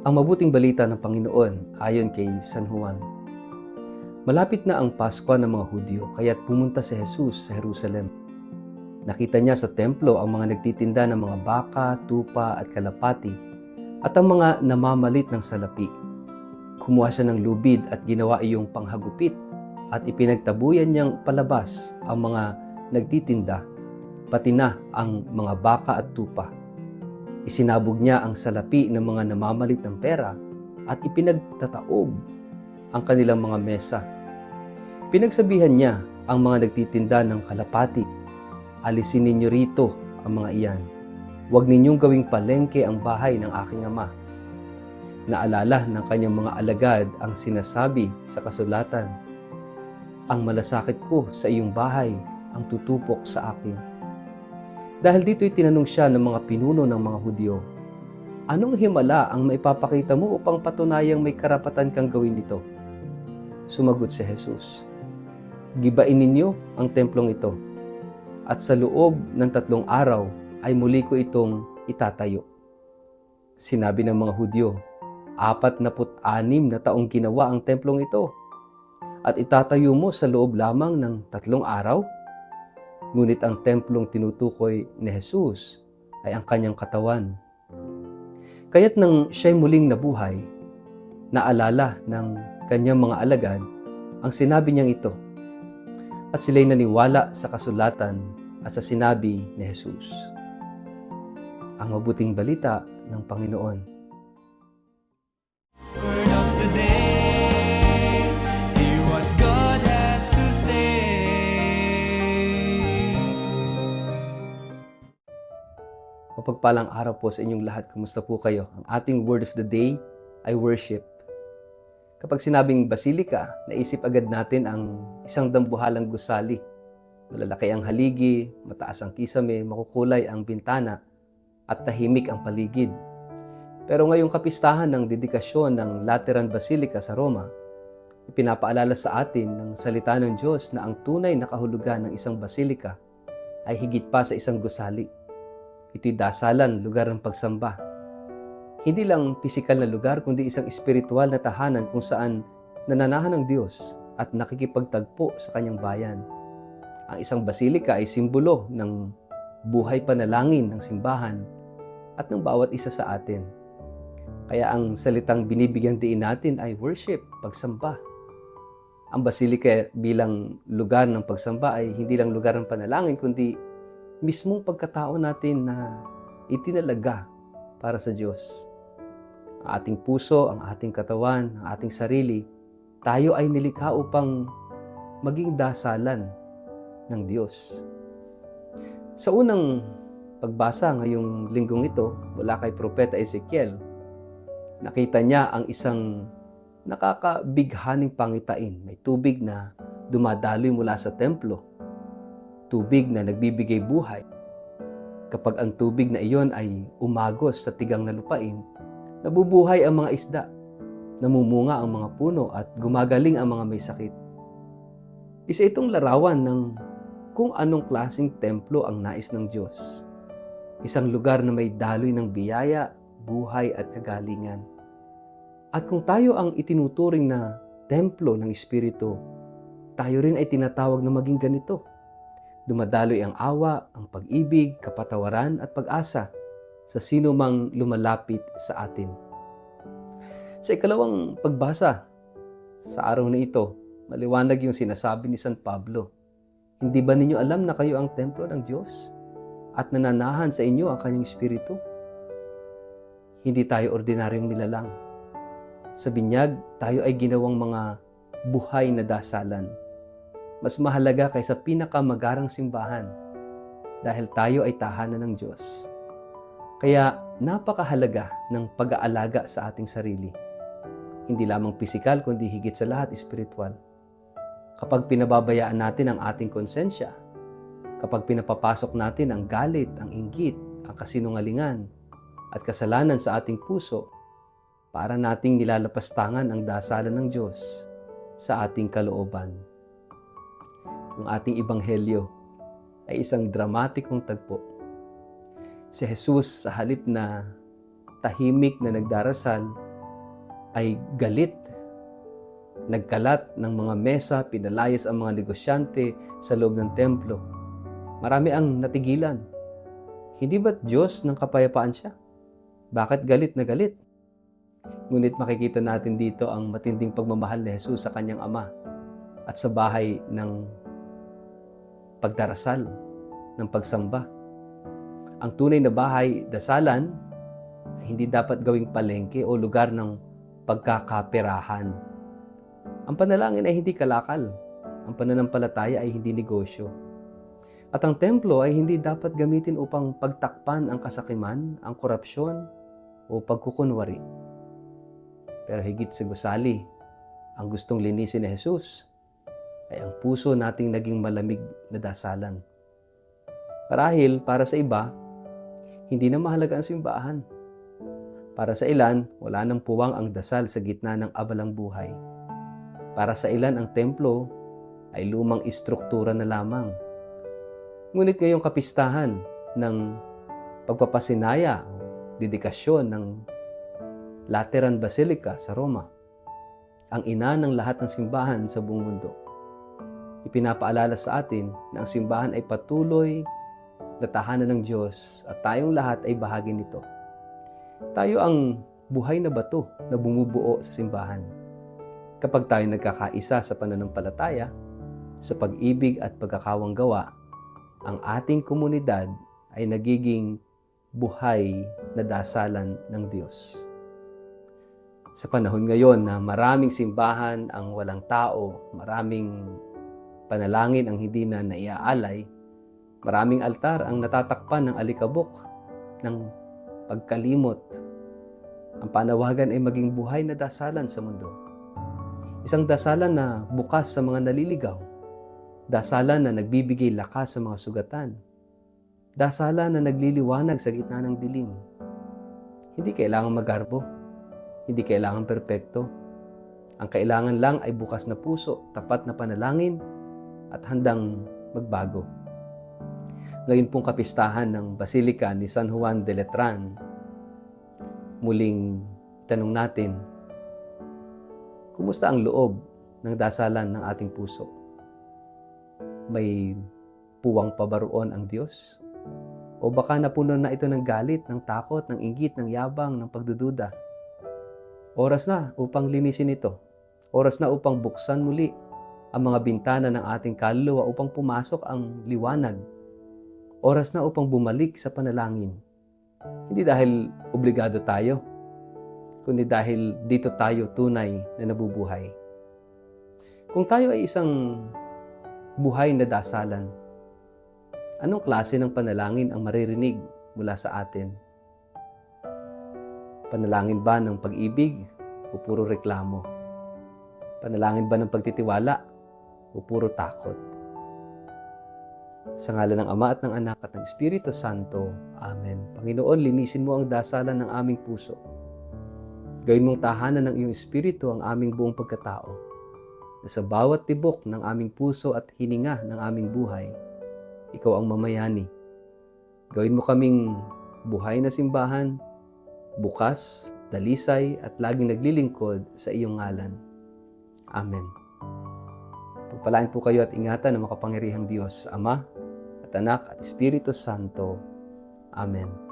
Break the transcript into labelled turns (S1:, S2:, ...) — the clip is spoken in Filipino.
S1: Ang mabuting balita ng Panginoon ayon kay San Juan. Malapit na ang Pasko ng mga Hudyo, kaya't pumunta si Jesus sa Jerusalem. Nakita niya sa templo ang mga nagtitinda ng mga baka, tupa at kalapati at ang mga namamalit ng salapi. Kumuha siya ng lubid at ginawa iyong panghagupit at ipinagtabuyan niyang palabas ang mga nagtitinda, pati na ang mga baka at tupa. Isinabog niya ang salapi ng mga namamalit ng pera at ipinagtataob ang kanilang mga mesa. Pinagsabihan niya ang mga nagtitinda ng kalapati, "Alisin ninyo rito ang mga iyan. Huwag ninyong gawing palengke ang bahay ng aking ama." Naalala ng kanyang mga alagad ang sinasabi sa kasulatan, "Ang malasakit ko sa iyong bahay ang tutupok sa akin." Dahil dito'y tinanong siya ng mga pinuno ng mga Hudyo, "Anong himala ang maipapakita mo upang patunayang may karapatan kang gawin ito?" Sumagot si Jesus, "Gibain ninyo ang templong ito, at sa loob ng 3 araw ay muli ko itong itatayo." Sinabi ng mga Hudyo, 46 na taong ginawa ang templong ito, at itatayo mo sa loob lamang ng 3 araw? Ngunit ang templong tinutukoy ni Jesus ay ang kanyang katawan. Kaya't nang siya'y muling nabuhay, naalala ng kanyang mga alagad ang sinabi niyang ito, at sila'y naniwala sa kasulatan at sa sinabi ni Jesus. Ang mabuting balita ng Panginoon.
S2: Word of the day, hear what God has to say.
S1: Mapagpalang araw po sa inyong lahat. Kumusta po kayo? Ang ating word of the day ay worship. Kapag sinabing basilika, naisip agad natin ang isang dambuhalang gusali. Malalaki ang haligi, mataas ang kisame, makukulay ang bintana, at tahimik ang paligid. Pero ngayong kapistahan ng dedikasyon ng Lateran Basilica sa Roma, ipinapaalala sa atin ng salita ng Diyos na ang tunay na kahulugan ng isang basilika ay higit pa sa isang gusali. Ito'y dasalan, lugar ng pagsamba. Hindi lang pisikal na lugar, kundi isang espiritual na tahanan kung saan nananahan ng Diyos at nakikipagtagpo sa kanyang bayan. Ang isang basilika ay simbolo ng buhay panalangin ng simbahan at ng bawat isa sa atin. Kaya ang salitang binibigyang diin natin ay worship, pagsamba. Ang basilika bilang lugar ng pagsamba ay hindi lang lugar ng panalangin, kundi mismong pagkatao natin na itinalaga para sa Diyos. Ang ating puso, ang ating katawan, ang ating sarili, tayo ay nilikha upang maging dasalan ng Diyos. Sa unang pagbasa ngayong linggong ito, mula kay Propeta Ezekiel, nakita niya ang isang nakakabighaning pangitain. May tubig na dumadaloy mula sa templo. Tubig na nagbibigay buhay. Kapag ang tubig na iyon ay umagos sa tigang na lupain, nabubuhay ang mga isda, namumunga ang mga puno at gumagaling ang mga may sakit. Isa itong larawan ng kung anong klaseng templo ang nais ng Diyos. Isang lugar na may daloy ng biyaya, buhay at kagalingan. At kung tayo ang itinuturing na templo ng Espiritu, tayo rin ay tinatawag na maging ganito. Dumadaloy ang awa, ang pag-ibig, kapatawaran at pag-asa sa sino mang lumalapit sa atin. Sa ikalawang pagbasa, sa araw na ito, maliwanag yung sinasabi ni San Pablo. Hindi ba ninyo alam na kayo ang templo ng Diyos at nananahan sa inyo ang kanyang Espiritu? Hindi tayo ordinaryong nilalang. Sa binyag, tayo ay ginawang mga buhay na dasalan. Mas mahalaga kaysa pinakamagarang simbahan dahil tayo ay tahanan ng Diyos. Kaya napakahalaga ng pag-aalaga sa ating sarili. Hindi lamang pisikal kundi higit sa lahat espiritual. Kapag pinababayaan natin ang ating konsensya, kapag pinapapasok natin ang galit, ang inggit, ang kasinungalingan at kasalanan sa ating puso, para nating nilalapastangan ang dasalan ng Diyos sa ating kalooban. Ang ating ebanghelyo ay isang dramatikong tagpo. Si Jesus sa halip na tahimik na nagdarasal, ay galit. Nagkalat ng mga mesa, pinalayas ang mga negosyante sa loob ng templo. Marami ang natigilan. Hindi ba't Diyos ng kapayapaan siya? Bakit galit na galit? Ngunit makikita natin dito ang matinding pagmamahal ni Jesus sa kanyang Ama at sa bahay ng pagdarasal, ng pagsamba. Ang tunay na bahay, dasalan, ay hindi dapat gawing palengke o lugar ng pagkakaperahan. Ang panalangin ay hindi kalakal. Ang pananampalataya ay hindi negosyo. At ang templo ay hindi dapat gamitin upang pagtakpan ang kasakiman, ang korupsyon, o pagkukunwari. Pero higit sa gusali, ang gustong linisin ni Jesus ay ang puso nating naging malamig na dasalan. Marahil para sa iba, hindi na mahalaga ang simbahan. Para sa ilan, wala nang puwang ang dasal sa gitna ng abalang buhay. Para sa ilan, ang templo ay lumang istruktura na lamang. Ngunit ngayong kapistahan ng pagpapasinaya, dedikasyon ng Lateran Basilica sa Roma, ang ina ng lahat ng simbahan sa buong mundo, ipinapaalala sa atin na ang simbahan ay patuloy na tahanan ng Diyos at tayong lahat ay bahagi nito. Tayo ang buhay na bato na bumubuo sa simbahan. Kapag tayo nagkakaisa sa pananampalataya, sa pag-ibig at pagkakawang gawa, ang ating komunidad ay nagiging buhay na dasalan ng Diyos. Sa panahon ngayon na maraming simbahan ang walang tao, maraming panalangin ang hindi na naiaalay, maraming altar ang natatakpan ng alikabok, ng pagkalimot, ang panawagan ay maging buhay na dasalan sa mundo. Isang dasalan na bukas sa mga naliligaw, dasalan na nagbibigay lakas sa mga sugatan, dasalan na nagliliwanag sa gitna ng dilim. Hindi kailangan magarbo, hindi kailangan perpekto. Ang kailangan lang ay bukas na puso, tapat na panalangin, at handang magbago. Ngayon pong kapistahan ng Basilika ni San Juan de Letran, muling tanong natin, kumusta ang loob ng dasalan ng ating puso? May puwang pabaroon ang Diyos? O baka napuno na ito ng galit, ng takot, ng inggit, ng yabang, ng pagdududa? Oras na upang linisin ito. Oras na upang buksan muli ang mga bintana ng ating kaluluwa upang pumasok ang liwanag. Oras na upang bumalik sa panalangin. Hindi dahil obligado tayo, kundi dahil dito tayo tunay na nabubuhay. Kung tayo ay isang buhay na dasalan, anong klase ng panalangin ang maririnig mula sa atin? Panalangin ba ng pag-ibig o puro reklamo? Panalangin ba ng pagtitiwala o puro takot? Sa ngalan ng Ama at ng Anak at ng Espiritu Santo. Amen. Panginoon, linisin mo ang dasalan ng aming puso. Gawin mong tahanan ng iyong Espiritu ang aming buong pagkatao, na sa bawat tibok ng aming puso at hininga ng aming buhay, ikaw ang mamayani. Gawin mo kaming buhay na simbahan, bukas, dalisay at laging naglilingkod sa iyong ngalan. Amen. Pagpalain po kayo at ingatan ng makapangyarihang Diyos, Ama at Anak at Espiritu Santo. Amen.